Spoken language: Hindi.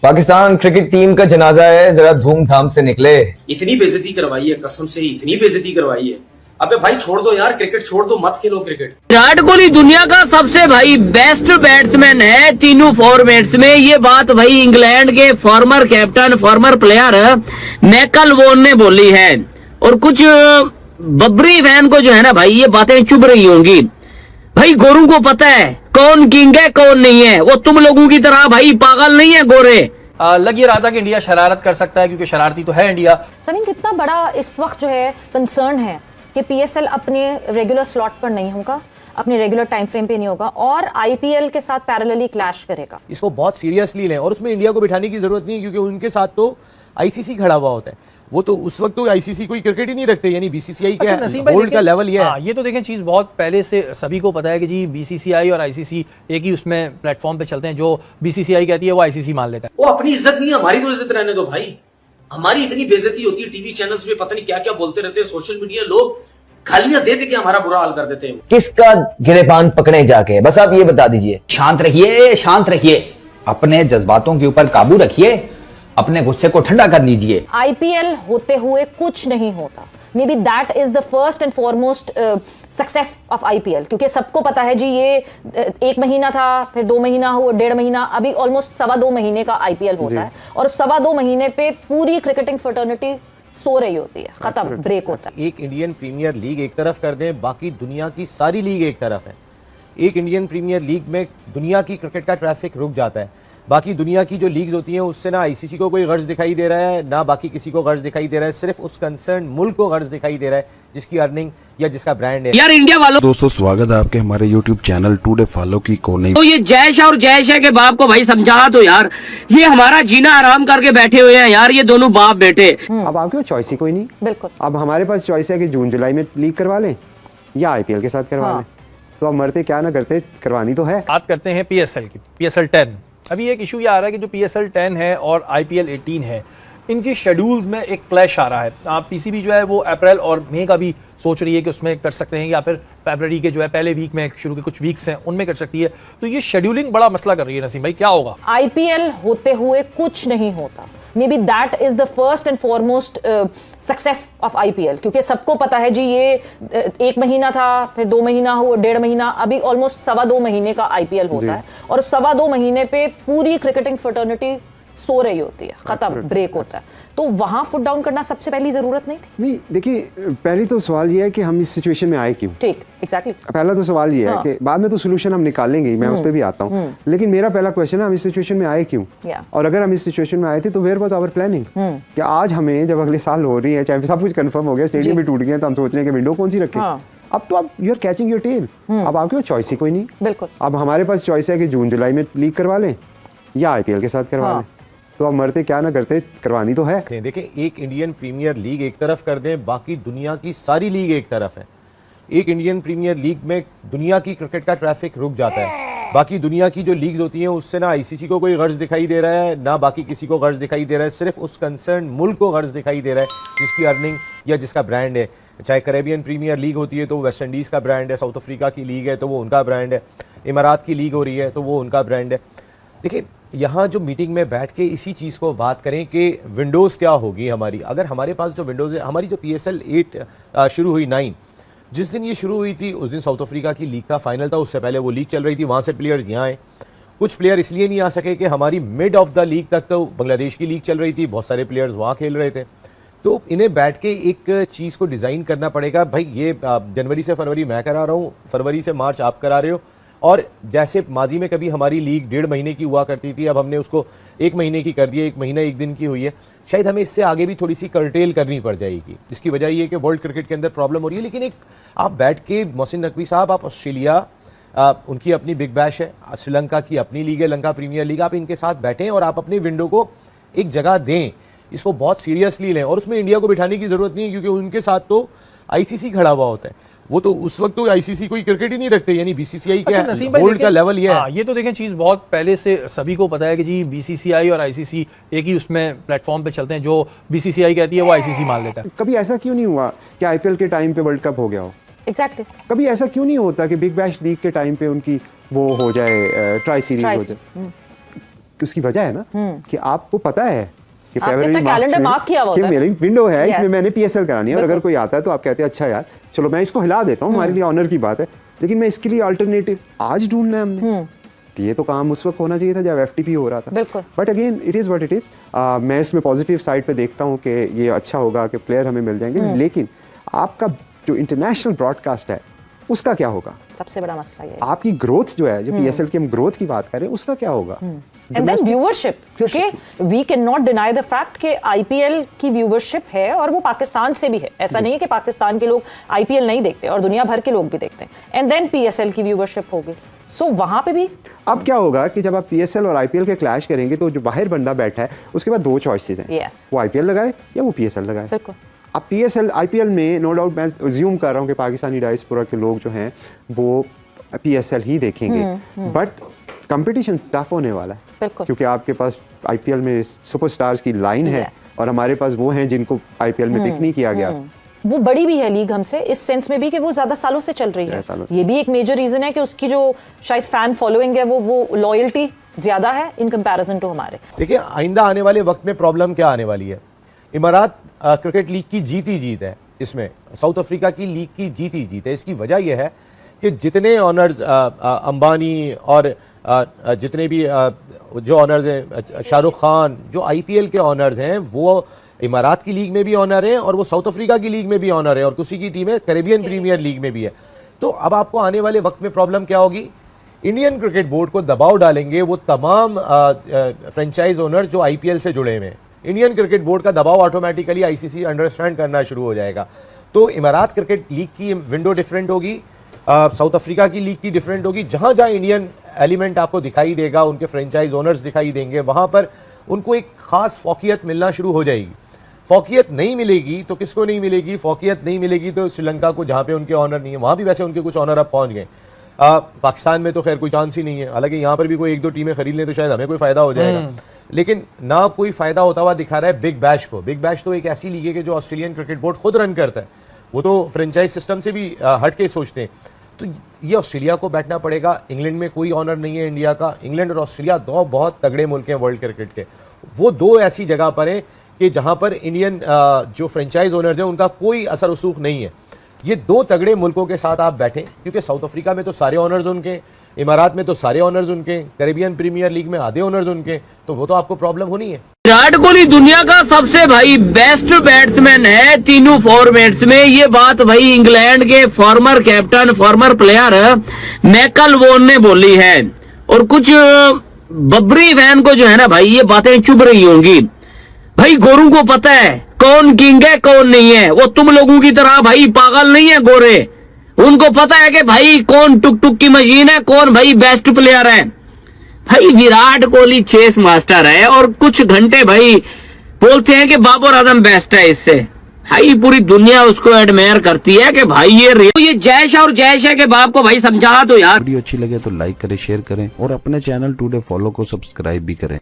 पाकिस्तान क्रिकेट टीम का जनाजा है, जरा धूमधाम से निकले। इतनी बेइज्जती करवाई है, कसम से इतनी बेइज्जती करवाई है। अबे भाई छोड़ दो यार, क्रिकेट छोड़ दो, मत खेलो क्रिकेट। विराट कोहली दुनिया का सबसे भाई बेस्ट बैट्समैन है तीनों फॉर्मेट्स में। ये बात भाई इंग्लैंड के former captain former player Michael Vaughan ने बोली है। और कुछ बबरी फैन को जो है ना भाई ये बातें चुभ रही होंगी। भाई गोरू को पता है कौन किंग है कौन नहीं है। वो तुम लोगों की तरह भाई पागल नहीं है गोरे। लग ये रहा था कि इंडिया शरारत कर सकता है क्योंकि शरारती तो है इंडिया। समीन कितना बड़ा इस वक्त जो है कंसर्न है कि पीएसएल अपने रेगुलर स्लॉट पर नहीं होगा, अपने रेगुलर टाइम फ्रेम पे नहीं होगा और आईपीएल के साथ पैरेलली क्लैश करेगा। इसको बहुत सीरियसली लें और उसमें इंडिया को बिठाने की जरूरत नहीं है क्योंकि उनके साथ तो आईसीसी खड़ा हुआ होता है। वो तो उस वक्त तो आईसीसी कोई क्रिकेट ही नहीं रखते, यानी बीसीसीआई के बोर्ड का लेवल ये है। ये तो देखें चीज बहुत पहले से सभी को पता है कि जी बीसीसीआई और आईसीसी एक ही उसमें प्लेटफॉर्म पे चलते हैं। जो बीसीसीआई कहती है वो आईसीसी मान लेता है। वो अपनी इज्जत नहीं है, हमारी तो इज्जत रहने दो भाई। हमारी इतनी बेइज्जती होती है टीवी चैनल्स पे, पता नहीं क्या क्या बोलते रहते हैं। सोशल मीडिया लोग गालियां दे के हमारा बुरा हाल कर देते हैं। किसका गिरेबान पकड़े जाके, बस आप ये बता दीजिए। शांत रहिए, शांत रहिए, अपने जज्बातों के ऊपर काबू रखिए, अपने गुस्से को ठंडा कर लीजिए। आईपीएल होते हुए कुछ नहीं होता। May be that is the first and foremost success of IPL, क्योंकि सबको पता है जी ये 1 महीना था, फिर 2 महीना हुआ, 1.5 महीना, अभी ऑलमोस्ट 2.25 महीने का आईपीएल होता है। और 2.25 महीने पे पूरी क्रिकेटिंग फ्रेटर्निटी सो रही होती है, खत्म, ब्रेक होता है। एक इंडियन प्रीमियर लीग एक तरफ कर दें, बाकी दुनिया की सारी लीग एक तरफ है। एक इंडियन प्रीमियर लीग में दुनिया की क्रिकेट का ट्रैफिक रुक जाता है। बाकी दुनिया की जो लीग्स होती हैं उससे ना आईसीसी को कोई गर्ज दिखाई दे रहा है, ना बाकी किसी को गर्ज दिखाई दे रहा है। सिर्फ उस कंसर्न मुल्क को गर्ज दिखाई दे रहा है जिसकी अर्निंग या जिसका ब्रांड है। यार इंडिया वालों दोस्तों, स्वागत है आपके हमारे यूट्यूब चैनल टुडे फॉलो की कोने। तो ये जय शाह और जय शाह के बाप को भाई समझा दो यार, ये हमारा जीना आराम करके बैठे हुए हैं यार, ये दोनों बाप बेटे। अब आपके पास चॉइस ही कोई नहीं। बिल्कुल। अब हमारे पास चॉइस है कि जून जुलाई में लीग करवा लें या आईपीएल के साथ करवा लें। तो अब मरते क्या ना करते, करवानी तो है। बात करते हैं पीएसएल की, पीएसएल 10। अभी एक इशू ये आ रहा है कि जो पीएसएल 10 है और आईपीएल 18 है, इनकी शेड्यूल्स में एक क्लैश आ रहा है। आप पीसीबी जो है वो अप्रैल और मई का भी सोच रही है कि उसमें कर सकते हैं, या फिर फरवरी के जो है पहले वीक में शुरू के कुछ वीक्स हैं उनमें कर सकती है। तो ये शेड्यूलिंग बड़ा मसला कर रही है। नसीम भाई क्या होगा? आईपीएल होते हुए कुछ नहीं होता। May be that is the first and foremost success of IPL, क्योंकि सबको पता है जी ये 1 महीना था, फिर 2 महीना हुआ, 1.5 महीना, अभी ऑलमोस्ट 2.25 महीने का आईपीएल होता है। और 2.25 महीने पे पूरी क्रिकेटिंग फ्रेटर्निटी सो रही होती है, खत्म, ब्रेक होता है। तो वहां फुट डाउन करना सबसे पहली जरूरत नहीं थी। नहीं, देखिए, पहली तो सवाल ये है कि हम इस सिचुएशन में आए क्यों। ठीक, एग्जैक्टली। पहला तो सवाल ये है कि बाद में तो सोल्यूशन हम निकालेंगे, मैं उस पर भी आता हूँ। लेकिन मेरा पहला क्वेश्चन है हम इस सिचुएशन में आए क्यों। और अगर हम इस सिचुएशन में आए थे तो वेयर वाज आवर प्लानिंग। कि आज हमें जब अगले साल हो रही है, चाहे सब कुछ कंफर्म हो गया, स्टेडियम भी टूट गए, तो हम सोच रहे हैं कि विंडो कौन सी रखें। अब तो आप you are catching your tail. अब आपके पास चॉइस ही कोई नहीं। बिल्कुल। अब हमारे पास चॉइस है कि जून जुलाई में लीग करवा लें या आईपीएल के साथ करवा लें। तो अब मरते क्या ना करते, करवानी तो है। देखें, एक इंडियन प्रीमियर लीग एक तरफ कर दें, बाकी दुनिया की सारी लीग एक तरफ है। एक इंडियन प्रीमियर लीग में दुनिया की क्रिकेट का ट्रैफिक रुक जाता है। बाकी दुनिया की जो लीग्स होती हैं उससे ना आईसीसी को कोई गर्ज दिखाई दे रहा है, ना बाकी किसी को गर्ज दिखाई दे रहा है। सिर्फ उस कंसर्न मुल्क को गर्ज दिखाई दे रहा है जिसकी अर्निंग या जिसका ब्रांड है। चाहे कैरेबियन प्रीमियर लीग होती है तो वेस्ट इंडीज़ का ब्रांड है, साउथ अफ्रीका की लीग है तो वो उनका ब्रांड है, इमारात की लीग हो रही है तो वो उनका ब्रांड है। देखिए, यहाँ जो मीटिंग में बैठ के इसी चीज़ को बात करें कि विंडोज़ क्या होगी हमारी। अगर हमारे पास जो विंडोज़ है, हमारी जो पीएसएल 8 शुरू हुई 9, जिस दिन ये शुरू हुई थी उस दिन साउथ अफ्रीका की लीग का फाइनल था। उससे पहले वो लीग चल रही थी, वहाँ से प्लेयर्स यहाँ आए। कुछ प्लेयर इसलिए नहीं आ सके कि हमारी मिड ऑफ द लीग तक तो बांग्लादेश की लीग चल रही थी, बहुत सारे प्लेयर्स वहाँ खेल रहे थे। तो इन्हें बैठ के एक चीज़ को डिज़ाइन करना पड़ेगा। भाई ये जनवरी से फरवरी मैं करा रहा हूँ, फरवरी से मार्च आप करा रहे हो। और जैसे माजी में कभी हमारी लीग 1.5 महीने की हुआ करती थी, अब हमने उसको 1 महीने की कर दी है, 1 महीना 1 दिन की हुई है। शायद हमें इससे आगे भी थोड़ी सी कर्टेल करनी पड़ जाएगी। इसकी वजह ये है कि वर्ल्ड क्रिकेट के अंदर प्रॉब्लम हो रही है। लेकिन एक आप बैठ के, मोहसिन नकवी साहब, आप ऑस्ट्रेलिया, उनकी अपनी बिग बैश है, श्रीलंका की अपनी लीग है, लंका प्रीमियर लीग, आप इनके साथ बैठें और आप अपनी विंडो को एक जगह दें, इसको बहुत सीरियसली लें। और उसमें इंडिया को बिठाने की जरूरत नहीं है क्योंकि उनके साथ तो आईसीसी खड़ा हुआ होता है। वो तो उस वक्त तो आईसीसी कोई क्रिकेट ही नहीं रखते, यानी बीसीसीआई के बोर्ड का लेवल ये है। ये तो देखें चीज बहुत पहले से सभी को पता है कि जी बीसीसीआई और आईसीसी एक ही उसमें प्लेटफॉर्म पे चलते हैं। जो बीसीसीआई कहती है वो आईसीसी मान लेता है। कभी ऐसा क्यों नहीं हुआ कि आईपीएल के टाइम पे वर्ल्ड कप हो गया हो? एग्जैक्टली। कभी ऐसा क्यों नहीं होता कि बिग बैश लीग के टाइम पे उनकी वो हो जाए, ट्राई सीरीज हो जाए? उसकी वजह है ना कि आपको पता है कि आपने फरवरी अपना मार्च calendar में mark किया हुआ कि होता है। मेरी विंडो है, Yes. इसमें मैंने पीएसएल करानी है, और अगर बिल्कुल। कोई आता है तो आप कहते हैं अच्छा यार चलो मैं इसको हिला देता हूँ, हमारे लिए ऑनर की बात है, लेकिन मैं इसके लिए अल्टरनेटिव आज ढूंढना है हमने। तो ये तो काम उस वक्त होना चाहिए था जब एफटीपी हो रहा था। बिल्कुल। But again it is what it is. मैं इसमें पॉजिटिव साइड पे देखता हूँ कि ये अच्छा होगा कि प्लेयर हमें मिल जाएंगे, लेकिन आपका जो इंटरनेशनल ब्रॉडकास्ट है उसका क्या होगा? सबसे बड़ा मसला ये है। आपकी ग्रोथ जो है, जो पीएसएल की हम ग्रोथ की बात करें, उसका क्या होगा? एंड देन व्यूअरशिप, क्योंकि we can not deny the fact कि आईपीएल की व्यूअरशिप है और वो पाकिस्तान से भी है। ऐसा नहीं है कि पाकिस्तान के लोग आईपीएल नहीं देखते, और दुनिया भर के लोग भी देखते हैं। एंड देन पीएसएल की व्यूअरशिप होगी, सो वहां पे भी अब क्या होगा कि जब आप पीएसएल और आईपीएल के क्लैश करेंगे तो जो बाहर बंदा बैठा है उसके पास दो चॉइसेस हैं। Yes. वो आईपीएल लगाए या वो पीएसएल लगाए। बिल्कुल। अब पीएसएल आईपीएल में नो डाउट मैं अज्यूम कर रहा हूँ कि पाकिस्तानी डायस्पोरा के लोग जो हैं वो पीएसएल ही देखेंगे, बट कंपटीशन टफ होने वाला है। बिल्कुल। क्योंकि आपके पास आईपीएल में सुपरस्टार्स की लाइन है, Yes. और हमारे पास वो हैं जिनको आईपीएल में पिक नहीं किया गया। वो बड़ी भी है लीग हमसे, इस सेंस में भी कि वो ज्यादा सालों से चल रही है। ये भी एक मेजर रीजन है कि उसकी जो शायद फैन फॉलोइंग है वो लॉयल्टी ज्यादा है इन कंपैरिजन टू हमारे। देखिए आइंदा आने वाले वक्त में प्रॉब्लम क्या आने वाली है। इमारात क्रिकेट लीग की जीती जीत है, इसमें साउथ अफ्रीका की लीग की जीती जीत है। इसकी वजह यह है कि जितने ऑनर्स अंबानी और जितने भी जो ऑनर्स हैं, शाहरुख खान, जो आईपीएल के ऑनर्स हैं, वो इमारात की लीग में भी ऑनर है और वो साउथ अफ्रीका की लीग में भी ऑनर है, और किसी की टीमें कैरेबियन प्रीमियर लीग में भी है। तो अब आपको आने वाले वक्त में प्रॉब्लम क्या होगी? इंडियन क्रिकेट बोर्ड को दबाव डालेंगे वो तमाम फ्रेंचाइज ओनर जो आईपीएल से जुड़े हुए हैं। इंडियन क्रिकेट बोर्ड का दबाव ऑटोमेटिकली आईसीसी अंडरस्टैंड करना शुरू हो जाएगा। तो इमारात क्रिकेट लीग की विंडो डिफरेंट होगी, साउथ अफ्रीका की लीग की डिफरेंट होगी। जहां जहां इंडियन एलिमेंट आपको दिखाई देगा, उनके फ्रेंचाइज ओनर्स दिखाई देंगे, वहां पर उनको एक खास फौकियत मिलना शुरू हो जाएगी। फौकियत नहीं मिलेगी तो किसको नहीं मिलेगी? फौकियत नहीं मिलेगी तो श्रीलंका को, जहां पे उनके ऑनर नहीं है, वहां भी वैसे उनके कुछ ऑनर अब पहुंच गए। पाकिस्तान में तो खैर कोई चांस ही नहीं है, हालांकि यहाँ पर भी कोई एक दो टीमें खरीद लें तो शायद हमें कोई फायदा हो जाएगा, लेकिन ना कोई फायदा होता हुआ दिखा रहा है बिग बैश को। बिग बैश तो एक ऐसी लीग है कि जो ऑस्ट्रेलियन क्रिकेट बोर्ड खुद रन करता है, वो तो फ्रेंचाइज सिस्टम से भी हट के सोचते हैं। तो ये ऑस्ट्रेलिया को बैठना पड़ेगा। इंग्लैंड में कोई ऑनर नहीं है इंडिया का। इंग्लैंड और ऑस्ट्रेलिया दो बहुत तगड़े मुल्क हैं वर्ल्ड क्रिकेट के। वो दो ऐसी जगह पर हैं कि जहां पर इंडियन जो फ्रेंचाइज ओनर्स हैं उनका कोई असर रसूख नहीं है। ये दो तगड़े मुल्कों के साथ आप बैठें, क्योंकि साउथ अफ्रीका में तो सारे ऑनर्स उनके, इमारात में तो सारे ऑनर्स उनके, कैरेबियन प्रीमियर लीग में आधे ऑनर्स उनके, तो वो तो आपको प्रॉब्लम होनी है। विराट कोहली दुनिया का सबसे भाई बेस्ट बैट्समैन है तीनों फॉर्मेट्स में। ये बात भाई इंग्लैंड के former captain, former player Maikal वोन ने बोली है, और कुछ बबरी फैन को जो है ना भाई ये बातें चुभ रही होंगी। भाई गोरू को पता है कौन किंग है कौन नहीं है। वो तुम लोगों की तरह भाई पागल नहीं है गोरे, उनको पता है कि भाई कौन टुक टुक की मशीन है, कौन भाई बेस्ट प्लेयर है। भाई विराट कोहली चेस मास्टर है, और कुछ घंटे भाई बोलते हैं कि बाबर आजम बेस्ट है इससे। भाई पूरी दुनिया उसको एडमायर करती है कि भाई ये जैश और जैश है के बाप को भाई समझा दो यार। वीडियो अच्छी लगे तो लाइक करें, शेयर करें और अपने चैनल टुडे फॉलो को सब्सक्राइब भी करें।